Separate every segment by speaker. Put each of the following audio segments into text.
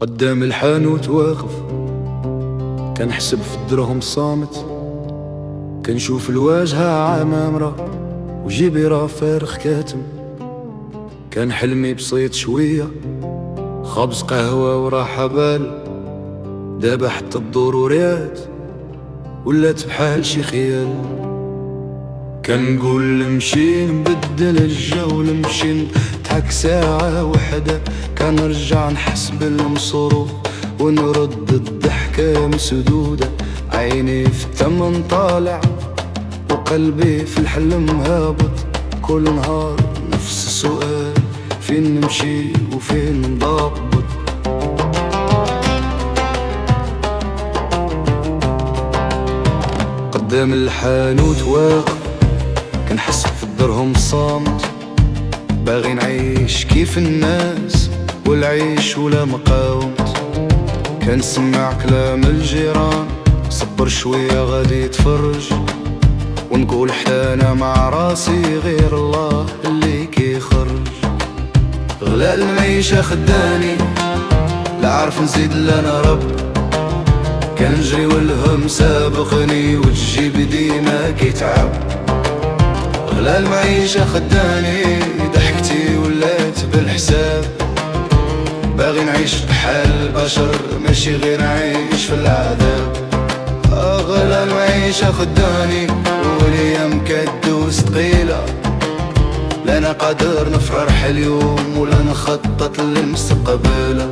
Speaker 1: قدام الحانوت واقف، كنحسب في الدرهم صامت، كنشوف الواجهة عمامرة وجيبي راه فارغ كاتم. كان حلمي بسيط شوية، خبز قهوة وراحة بال، دابا حتى الضروريات ولات بحال شي خيال. كنقول نمشي نبدل الجو، نمشي نضحك ساعة وحدة، كنرجع نحس بالمصروف ونرد الضحكة مسدودة. عيني في الثمن طالع وقلبي في الحلم هابط، كل نهار نفس السؤال، فين نمشي وفين نضبط. قدام الحانوت واقف، كنحس في الدرهم صامت، باغي نعيش كيف الناس والعيش ولا مقاومت. كنسمع كلام الجيران، صبر شوية غادي تفرج، ونقول حتى انا مع راسي غير الله اللي كيخرج. غلا المعيشة خداني، لا عارف نزيد لا نهرب، كنجري والهم سابقني والجيب ديما كيتعب. غلا المعيشة خداني، ضحكتي ولات بالحساب، باغي نعيش بحال البشر ماشي غير نعيش في العذاب. غلا المعيشة خداني والايام كدوز تقيلة، لا انا قادر نفرح اليوم ولا نخطط للمستقبل.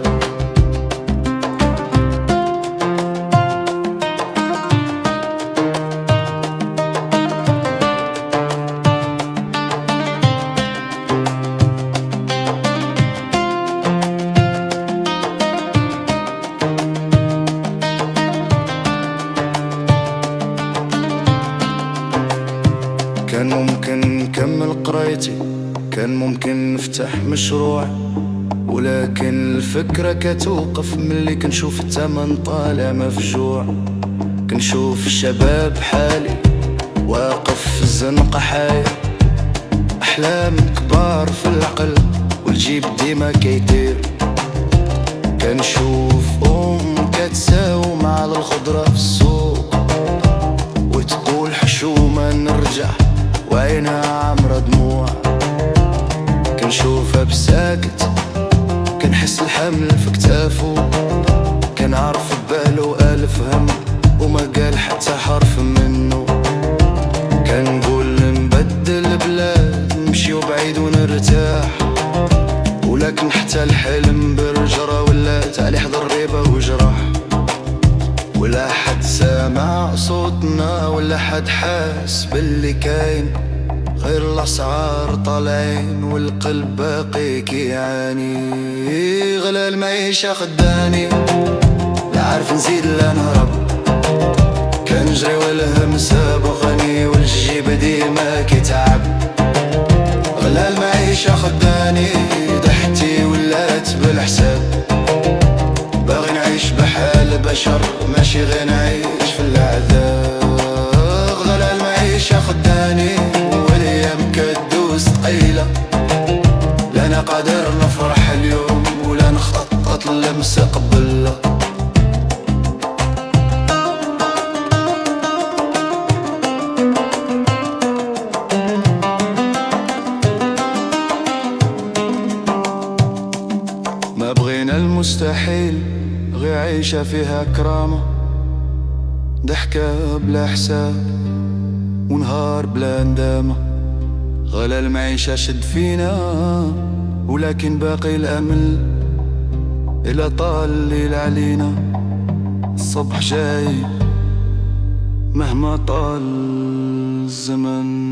Speaker 1: كان ممكن نكمل قرايتي، كان ممكن نفتح مشروع، ولكن الفكرة كتوقف ملي كنشوف الثمن طالع مفجوع. كنشوف الشباب حالي واقف في الزنقة حاير، أحلام كبار في العقل والجيب ديما كيطير. كنشوف كتساوم على الخضرة في السوق، وتقول حشومة نرجع وعينها عامرة دموع. كنشوفها بساكت، كنحس الحمل في كتافو، كنعرف ببالو ألف هم وما قال حتى حرف منه. كنقول نبدل بلاد، نمشيو بعيد ونرتاح، ولكن حتى الحلم برجرة ولات عليه ضريبة وجراح. ولا حد سامع صوتنا ولا حد حاس باللي كاين، غير الأسعار طالعين والقلب باقي كيعاني. غلا المعيشة خداني، لا عارف نزيد لا نهرب، كنجري والهم سابقني والجيب ديما كيتعب. غلا المعيشة خداني، ضحكتي ولات بالحساب، باغي نعيش بحال بشر ماشي غير نعيش في العذاب. غلا المعيشة خداني والايام كدوز تقيلة، لا انا قادر نفرح اليوم ولا نخطط للمستقبل. ما بغينا المستحيل، غير عيشة فيها كرامة، ضحكة بلا حساب ونهار بلا ندامة. غلا المعيشة شد فينا ولكن باقي الأمل، إلا طال الليل علينا الصبح جاي مهما طال الزمن.